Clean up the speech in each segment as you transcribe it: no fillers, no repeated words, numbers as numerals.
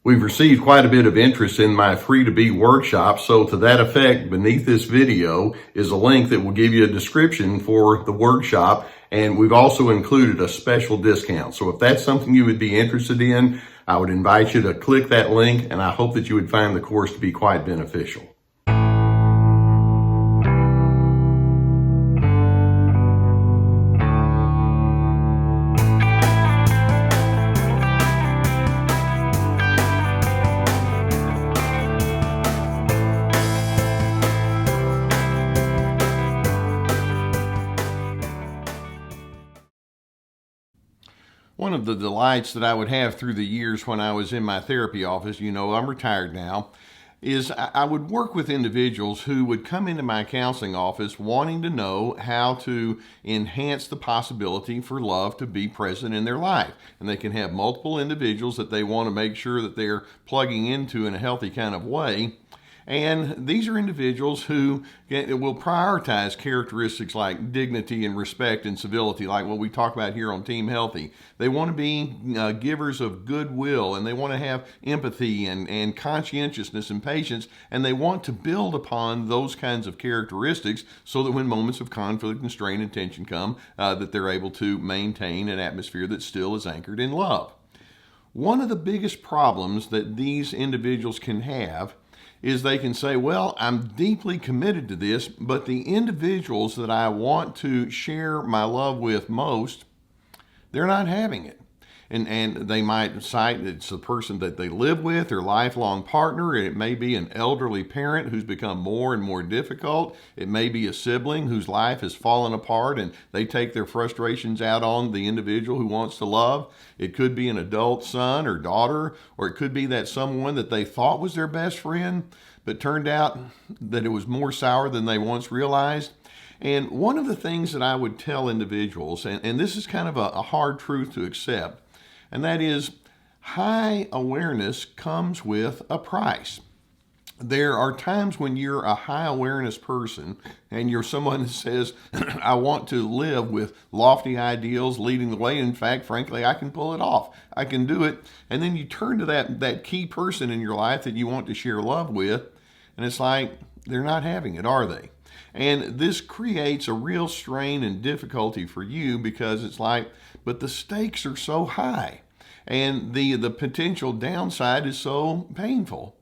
We've received quite a bit of interest in my free to be workshop, so to that effect, beneath this video is a link that will give you a description for the workshop, and we've also included a special discount. So if that's something you would be interested in, I would invite you to click that link, and I hope that you would find the course to be quite beneficial. One of the delights that I would have through the years when I was in my therapy office, I'm retired now, is I would work with individuals who would come into my counseling office wanting to know how to enhance the possibility for love to be present in their life. And they can have multiple individuals that they want to make sure that they're plugging into in a healthy kind of way. And these are individuals who will prioritize characteristics like dignity and respect and civility, like what we talk about here on Team Healthy. They want to be givers of goodwill, and they want to have empathy and conscientiousness and patience, and they want to build upon those kinds of characteristics so that when moments of conflict and strain and tension come, that they're able to maintain an atmosphere that still is anchored in love. One of the biggest problems that these individuals can have is they can say, well, I'm deeply committed to this, but the individuals that I want to share my love with most, they're not having it. And they might cite it's the person that they live with, their lifelong partner. It may be an elderly parent who's become more and more difficult. It may be a sibling whose life has fallen apart and they take their frustrations out on the individual who wants to love. It could be an adult son or daughter, or it could be that someone that they thought was their best friend, but turned out that it was more sour than they once realized. And one of the things that I would tell individuals, and this is kind of a hard truth to accept, and that is high awareness comes with a price. There are times when you're a high awareness person and you're someone that says, I want to live with lofty ideals leading the way. In fact, frankly, I can pull it off. I can do it. And then you turn to that key person in your life that you want to share love with, and it's like they're not having it, are they? And this creates a real strain and difficulty for you because it's like, but the stakes are so high and the potential downside is so painful.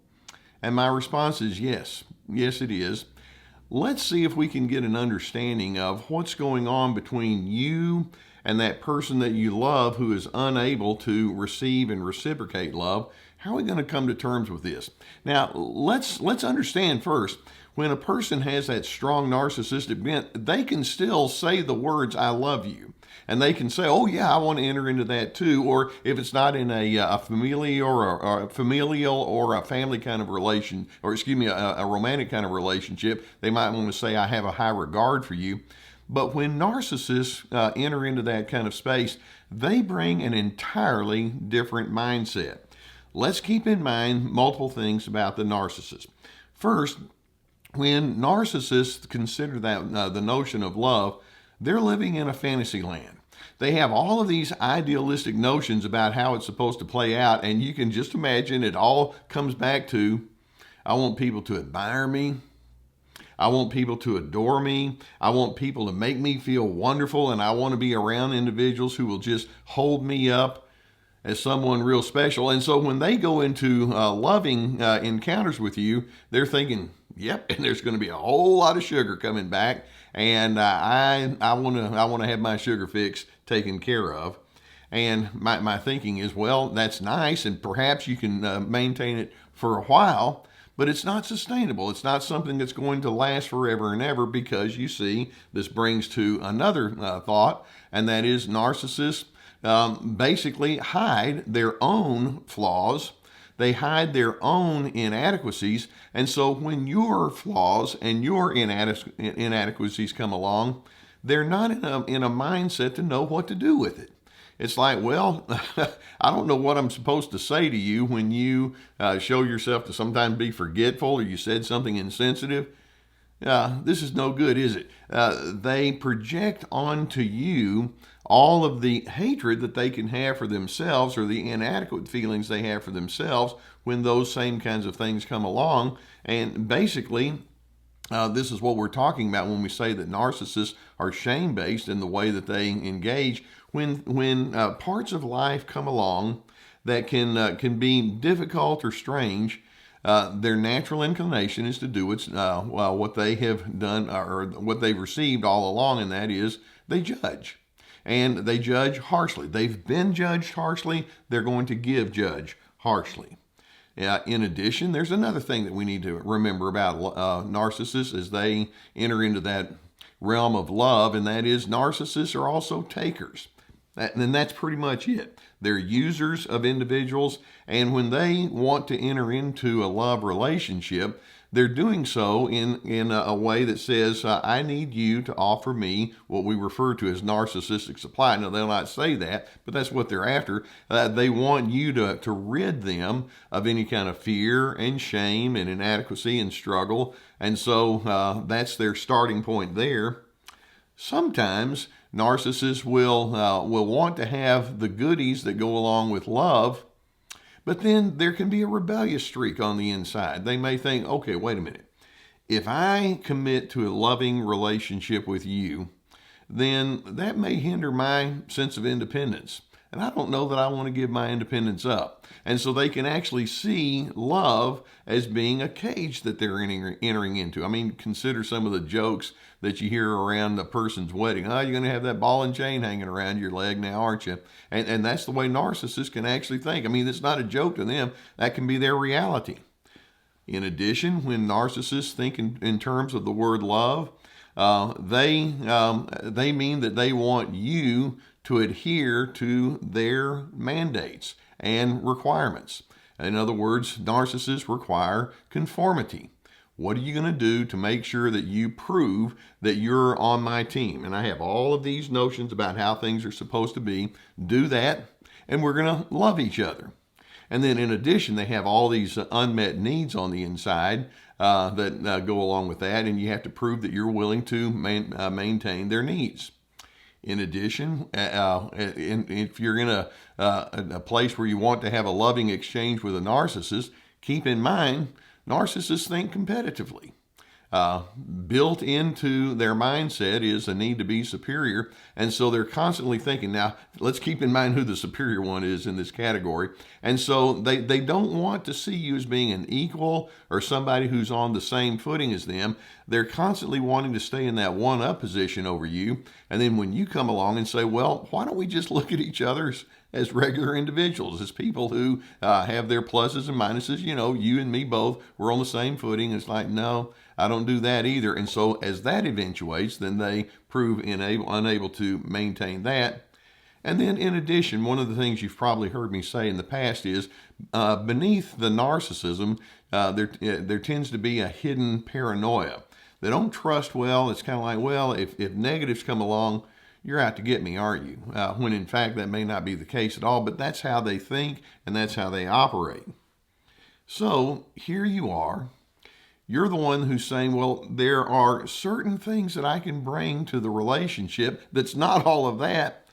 And my response is yes, it is. Let's see if we can get an understanding of what's going on between you and that person that you love who is unable to receive and reciprocate love. How are we going to come to terms with this? Now, let's understand first, when a person has that strong narcissistic bent, they can still say the words, I love you. And they can say, oh yeah, I want to enter into that too. Or if it's not in a familial or a family kind of relation, or a romantic kind of relationship, they might want to say, I have a high regard for you. But when narcissists enter into that kind of space, they bring an entirely different mindset. Let's keep in mind multiple things about the narcissist. First, when narcissists consider that the notion of love, they're living in a fantasy land. They have all of these idealistic notions about how it's supposed to play out, and you can just imagine it all comes back to, I want people to admire me. I want people to adore me. I want people to make me feel wonderful, and I want to be around individuals who will just hold me up as someone real special. And so when they go into loving encounters with you, they're thinking, yep, and there's going to be a whole lot of sugar coming back, and I want to have my sugar fix taken care of. And my thinking is, well, that's nice, and perhaps you can maintain it for a while, but it's not sustainable. It's not something that's going to last forever and ever, because you see, this brings to another thought, and that is narcissists basically hide their own flaws. They hide their own inadequacies. And so when your flaws and your inadequacies come along, they're not in a mindset to know what to do with it. It's like, well, I don't know what I'm supposed to say to you when you show yourself to sometimes be forgetful or you said something insensitive. This is no good, is it? They project onto you all of the hatred that they can have for themselves or the inadequate feelings they have for themselves when those same kinds of things come along. And basically, this is what we're talking about when we say that narcissists are shame-based in the way that they engage. When parts of life come along that can be difficult or strange, their natural inclination is to do what they have done or what they've received all along, and that is they judge. And they judge harshly. They've been judged harshly. They're going to judge harshly. In addition, there's another thing that we need to remember about narcissists as they enter into that realm of love, and that is narcissists are also takers. And that's pretty much it. They're users of individuals, and when they want to enter into a love relationship, they're doing so in a way that says, I need you to offer me what we refer to as narcissistic supply. Now, they'll not say that, but that's what they're after. They want you to rid them of any kind of fear and shame and inadequacy and struggle. And so that's their starting point there. Sometimes narcissists will want to have the goodies that go along with love, but then there can be a rebellious streak on the inside. They may think, okay, wait a minute. If I commit to a loving relationship with you, then that may hinder my sense of independence. And I don't know that I want to give my independence up. And so they can actually see love as being a cage that they're entering into. I mean, consider some of the jokes that you hear around the person's wedding. Oh, you're going to have that ball and chain hanging around your leg now, aren't you? And that's the way narcissists can actually think. I mean, it's not a joke to them. That can be their reality. In addition, when narcissists think in terms of the word love, they mean that they want you to adhere to their mandates and requirements. In other words, narcissists require conformity. What are you going to do to make sure that you prove that you're on my team? And I have all of these notions about how things are supposed to be. Do that, and we're going to love each other. And then in addition, they have all these unmet needs on the inside that go along with that, and you have to prove that you're willing to maintain their needs. In addition, if you're in a place where you want to have a loving exchange with a narcissist, keep in mind, narcissists think competitively. Built into their mindset is a need to be superior, and so they're constantly thinking, now, let's keep in mind who the superior one is in this category. And so they don't want to see you as being an equal or somebody who's on the same footing as them. They're constantly wanting to stay in that one-up position over you. And then when you come along and say, well, why don't we just look at each other as regular individuals, as people who have their pluses and minuses, you and me both, we're on the same footing. It's like, no, I don't do that either. And so as that eventuates, then they prove unable to maintain that. And then in addition, one of the things you've probably heard me say in the past is beneath the narcissism, there tends to be a hidden paranoia. They don't trust well. It's kind of like, well, if negatives come along, you're out to get me, aren't you? When in fact that may not be the case at all, but that's how they think and that's how they operate. So here you are. You're the one who's saying, well, there are certain things that I can bring to the relationship that's not all of that.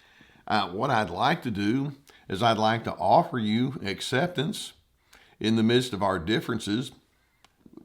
What I'd like to do is I'd like to offer you acceptance in the midst of our differences.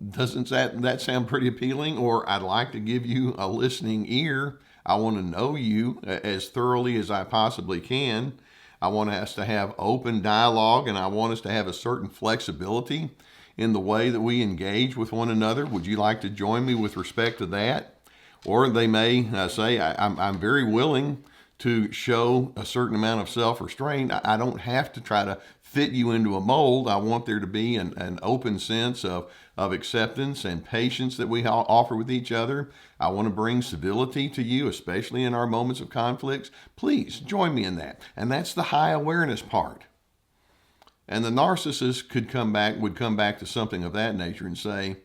Doesn't that sound pretty appealing? Or I'd like to give you a listening ear. I want to know you as thoroughly as I possibly can. I want us to have open dialogue, and I want us to have a certain flexibility in the way that we engage with one another. Would you like to join me with respect to that? Or they may say, I'm very willing to show a certain amount of self-restraint. I don't have to try to fit you into a mold. I want there to be an open sense of acceptance and patience that we offer with each other. I want to bring civility to you, especially in our moments of conflicts. Please join me in that. And that's the high awareness part. And the narcissist would come back to something of that nature and say,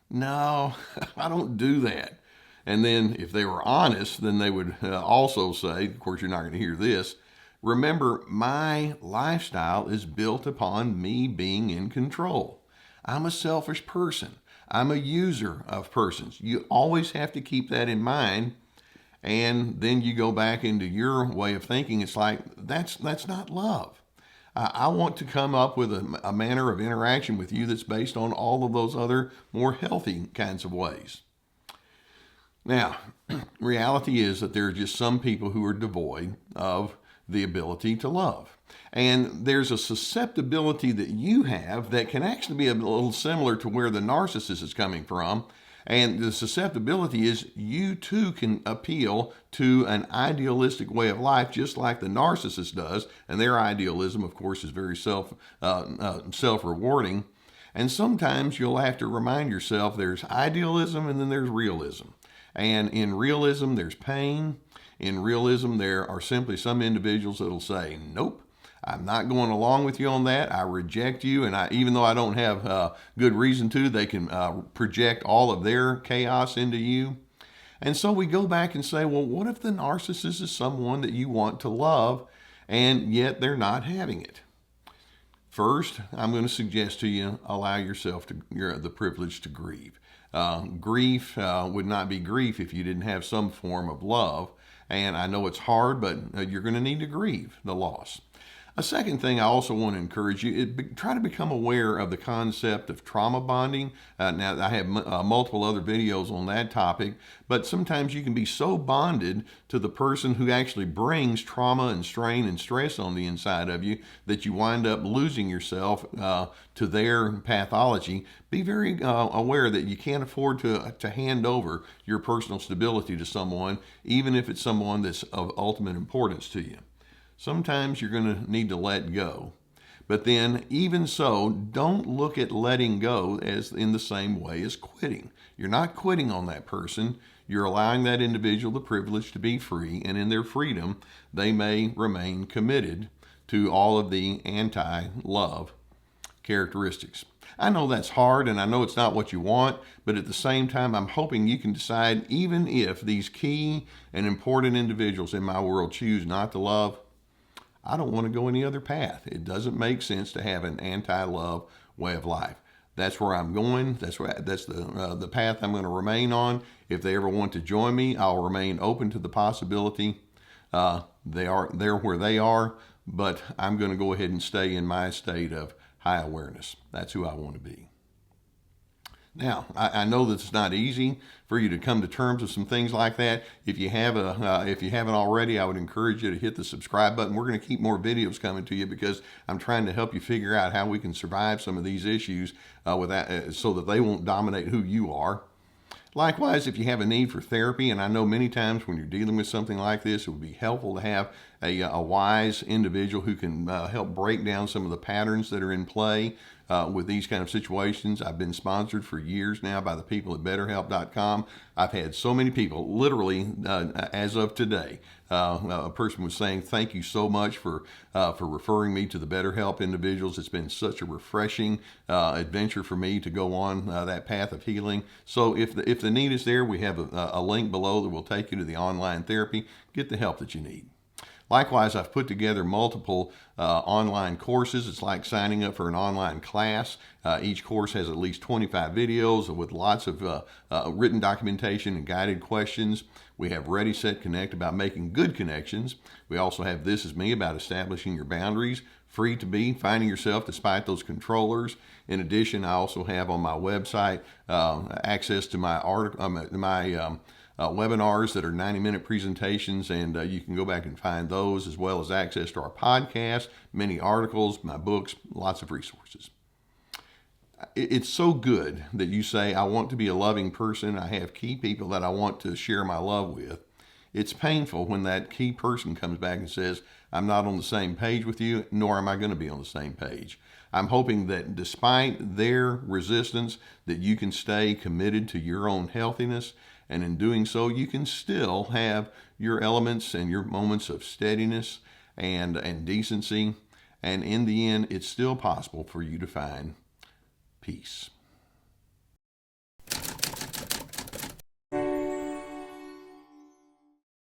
no, I don't do that. And then if they were honest, then they would also say, of course, you're not going to hear this, remember, my lifestyle is built upon me being in control. I'm a selfish person. I'm a user of persons. You always have to keep that in mind. And then you go back into your way of thinking. It's like, that's not love. I want to come up with a manner of interaction with you that's based on all of those other more healthy kinds of ways. Now, reality is that there are just some people who are devoid of the ability to love. And there's a susceptibility that you have that can actually be a little similar to where the narcissist is coming from. And the susceptibility is you too can appeal to an idealistic way of life, just like the narcissist does. And their idealism, of course, is very self-rewarding. And sometimes you'll have to remind yourself there's idealism and then there's realism. And in realism, there's pain. In realism, there are simply some individuals that'll say, nope, I'm not going along with you on that. I reject you. And even though I don't have good reason to, they can project all of their chaos into you. And so we go back and say, well, what if the narcissist is someone that you want to love and yet they're not having it? First, I'm going to suggest to you, allow yourself the privilege to grieve. Grief would not be grief if you didn't have some form of love. And I know it's hard, but you're going to need to grieve the loss. A second thing I also want to encourage you is try to become aware of the concept of trauma bonding. Now, I have multiple other videos on that topic, but sometimes you can be so bonded to the person who actually brings trauma and strain and stress on the inside of you that you wind up losing yourself to their pathology. Be very aware that you can't afford to hand over your personal stability to someone, even if it's someone that's of ultimate importance to you. Sometimes you're going to need to let go. But then, even so, don't look at letting go as in the same way as quitting. You're not quitting on that person. You're allowing that individual the privilege to be free, and in their freedom, they may remain committed to all of the anti-love characteristics. I know that's hard, and I know it's not what you want, but at the same time, I'm hoping you can decide, even if these key and important individuals in my world choose not to love, I don't want to go any other path. It doesn't make sense to have an anti-love way of life. That's where I'm going. That's the path I'm going to remain on. If they ever want to join me, I'll remain open to the possibility. They're where they are, but I'm going to go ahead and stay in my state of high awareness. That's who I want to be. Now, I know that it's not easy for you to come to terms with some things like that. If you haven't already, I would encourage you to hit the subscribe button. We're going to keep more videos coming to you because I'm trying to help you figure out how we can survive some of these issues so that they won't dominate who you are. Likewise, if you have a need for therapy, and I know many times when you're dealing with something like this, it would be helpful to have a wise individual who can help break down some of the patterns that are in play with these kind of situations. I've been sponsored for years now by the people at BetterHelp.com. I've had so many people, literally as of today, a person was saying, thank you so much for referring me to the BetterHelp individuals. It's been such a refreshing adventure for me to go on that path of healing. So if the need is there, we have a link below that will take you to the online therapy. Get the help that you need. Likewise, I've put together multiple online courses. It's like signing up for an online class. Each course has at least 25 videos with lots of written documentation and guided questions. We have Ready, Set, Connect about making good connections. We also have This Is Me about establishing your boundaries. Free to be, finding yourself despite those controllers. In addition, I also have on my website access to my webinars that are 90-minute presentations, and you can go back and find those, as well as access to our podcast, many articles, my books, lots of resources. It's so good that you say, I want to be a loving person. I have key people that I want to share my love with. It's painful when that key person comes back and says, I'm not on the same page with you, nor am I going to be on the same page. I'm hoping that despite their resistance, that you can stay committed to your own healthiness, and in doing so, you can still have your elements and your moments of steadiness and decency. And in the end, it's still possible for you to find peace.